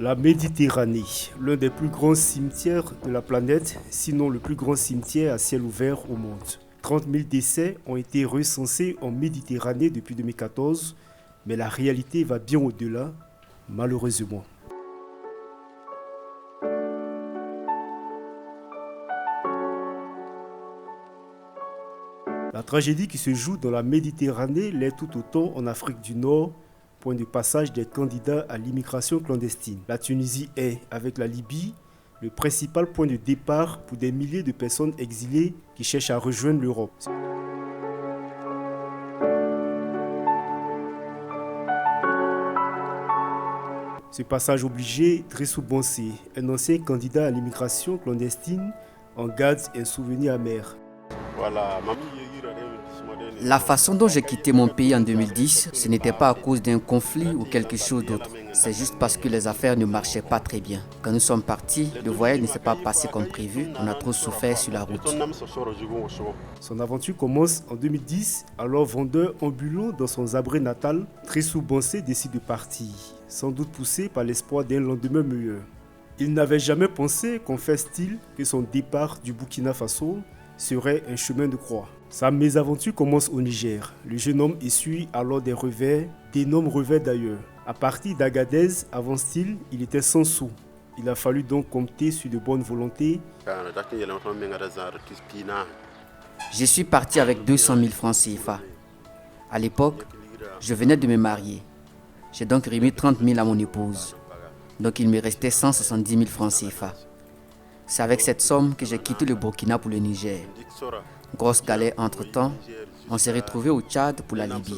La Méditerranée, l'un des plus grands cimetières de la planète, sinon le plus grand cimetière à ciel ouvert au monde. 30 000 décès ont été recensés en Méditerranée depuis 2014, mais la réalité va bien au-delà, malheureusement. La tragédie qui se joue dans la Méditerranée l'est tout autant en Afrique du Nord, point de passage des candidats à l'immigration clandestine. La Tunisie est, avec la Libye, le principal point de départ pour des milliers de personnes exilées qui cherchent à rejoindre l'Europe. Ce passage obligé, Drissou Bonse, un ancien candidat à l'immigration clandestine, en garde un souvenir amer. La façon dont j'ai quitté mon pays en 2010, ce n'était pas à cause d'un conflit ou quelque chose d'autre. C'est juste parce que les affaires ne marchaient pas très bien. Quand nous sommes partis, le voyage ne s'est pas passé comme prévu. On a trop souffert sur la route. Son aventure commence en 2010, alors vendeur ambulant dans son Zabré natal, Drissou Bonse décide de partir, sans doute poussé par l'espoir d'un lendemain meilleur. Il n'avait jamais pensé, confesse-t-il, que son départ du Burkina Faso serait un chemin de croix. Sa mésaventure commence au Niger. Le jeune homme essuie alors des revers, d'énormes revers d'ailleurs. À partir d'Agadez, avance-t-il, il était sans sous. Il a fallu donc compter sur de bonnes volontés. Je suis parti avec 200 000 francs CFA. À l'époque, je venais de me marier. J'ai donc remis 30 000 à mon épouse. Donc il me restait 170 000 francs CFA. C'est avec cette somme que j'ai quitté le Burkina pour le Niger. Grosse galère entre-temps, on s'est retrouvé au Tchad pour la Libye.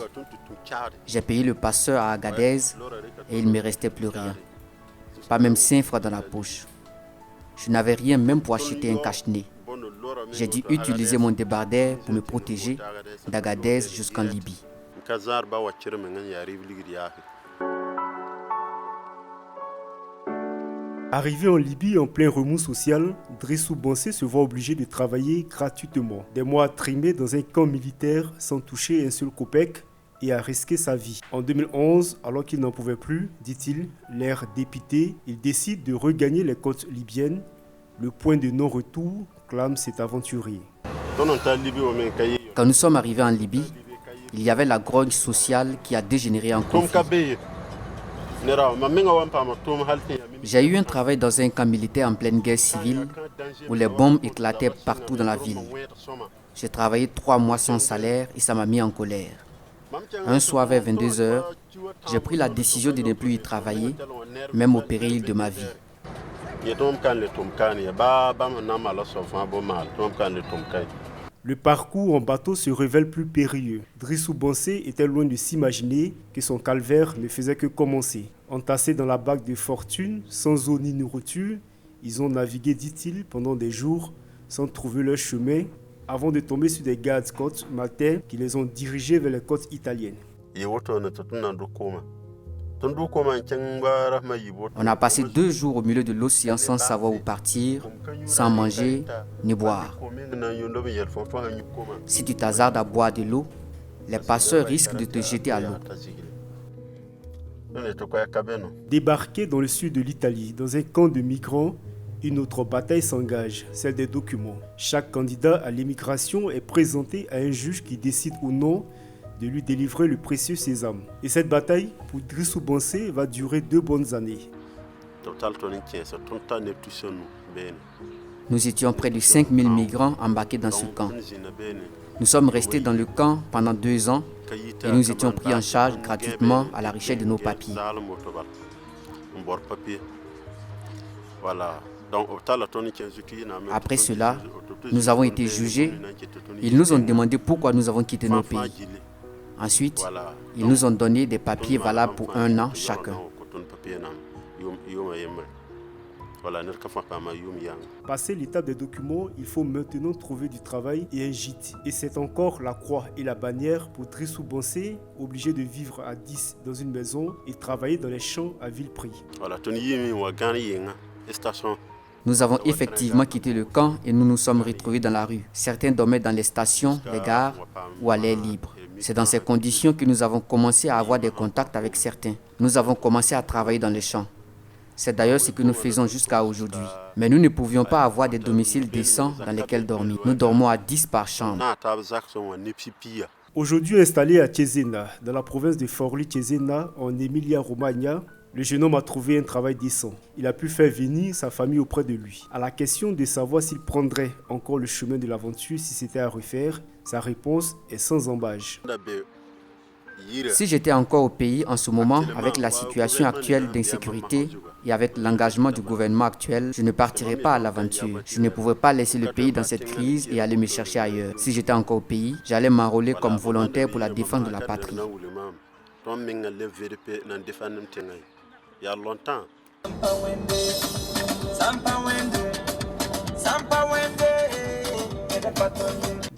J'ai payé le passeur à Agadez et il ne me restait plus rien. Pas même 5 francs dans la poche. Je n'avais rien même pour acheter un cache-nez. J'ai dû utiliser mon débardeur pour me protéger d'Agadez jusqu'en Libye. Arrivé en Libye en plein remous social, Drissou Bonse se voit obligé de travailler gratuitement. Des mois à trimer dans un camp militaire sans toucher un seul copec et à risquer sa vie. En 2011, alors qu'il n'en pouvait plus, dit-il, l'air dépité, il décide de regagner les côtes libyennes. Le point de non-retour, clame cet aventurier. Quand nous sommes arrivés en Libye, il y avait la grogne sociale qui a dégénéré en conflit. J'ai eu un travail dans un camp militaire en pleine guerre civile où les bombes éclataient partout dans la ville. J'ai travaillé 3 mois sans salaire et ça m'a mis en colère. Un soir vers 22 h, j'ai pris la décision de ne plus y travailler, même au péril de ma vie. Le parcours en bateau se révèle plus périlleux. Drissou Bonse était loin de s'imaginer que son calvaire ne faisait que commencer. Entassés dans la barque de fortune, sans eau ni nourriture, ils ont navigué, dit-il, pendant des jours, sans trouver leur chemin, avant de tomber sur des gardes-côtes maltais qui les ont dirigés vers les côtes italiennes. On a passé 2 jours au milieu de l'océan sans savoir où partir, sans manger ni boire. Si tu t'hasardes à boire de l'eau, les passeurs risquent de te jeter à l'eau. Débarqués dans le sud de l'Italie, dans un camp de migrants, une autre bataille s'engage, celle des documents. Chaque candidat à l'immigration est présenté à un juge qui décide ou non de lui délivrer le précieux sésame. Et cette bataille, pour Drissou Bonse, va durer 2 bonnes années. Nous étions près de 5 000 migrants embarqués dans ce camp. Nous sommes restés dans le camp pendant 2 ans et nous étions pris en charge gratuitement à la recherche de nos papiers. Après cela, nous avons été jugés. Ils nous ont demandé pourquoi nous avons quitté nos pays. Ensuite, ils nous ont donné des papiers valables pour 1 an chacun. Passé l'étape des documents, il faut maintenant trouver du travail et un gîte. Et c'est encore la croix et la bannière pour Drissou Bonse, obligé de vivre à 10 dans une maison et travailler dans les champs à vil prix. Nous avons effectivement quitté le camp et nous nous sommes retrouvés dans la rue. Certains dormaient dans les stations, les gares ou à l'air libre. C'est dans ces conditions que nous avons commencé à avoir des contacts avec certains. Nous avons commencé à travailler dans les champs. C'est d'ailleurs ce que nous faisons jusqu'à aujourd'hui. Mais nous ne pouvions pas avoir des domiciles décents dans lesquels dormir. Nous dormons à 10 par chambre. Aujourd'hui installé à Cesena, dans la province de Forlì-Cesena, en Emilia-Romagna, le jeune homme a trouvé un travail décent. Il a pu faire venir sa famille auprès de lui. À la question de savoir s'il prendrait encore le chemin de l'aventure si c'était à refaire, sa réponse est sans embâche. Si j'étais encore au pays en ce moment, avec la situation actuelle d'insécurité et avec l'engagement du gouvernement actuel, je ne partirais pas à l'aventure. Je ne pouvais pas laisser le pays dans cette crise et aller me chercher ailleurs. Si j'étais encore au pays, j'allais m'enrôler comme volontaire pour la défense de la patrie.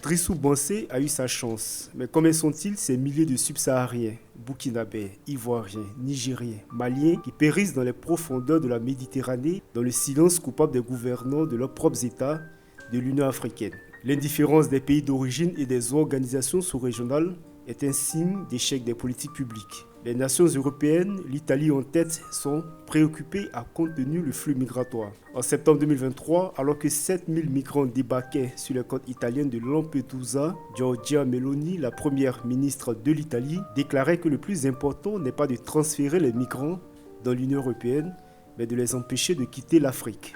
Drissou Bansé a eu sa chance, mais combien sont-ils ces milliers de subsahariens, burkinabés, ivoiriens, nigériens, maliens qui périssent dans les profondeurs de la Méditerranée dans le silence coupable des gouvernants de leurs propres États de l'Union africaine. L'indifférence des pays d'origine et des organisations sous-régionales est un signe d'échec des politiques publiques. Les nations européennes, l'Italie en tête, sont préoccupées à contenir le flux migratoire. En septembre 2023, alors que 7000 migrants débarquaient sur les côtes italiennes de Lampedusa, Giorgia Meloni, la première ministre de l'Italie, déclarait que le plus important n'est pas de transférer les migrants dans l'Union européenne, mais de les empêcher de quitter l'Afrique.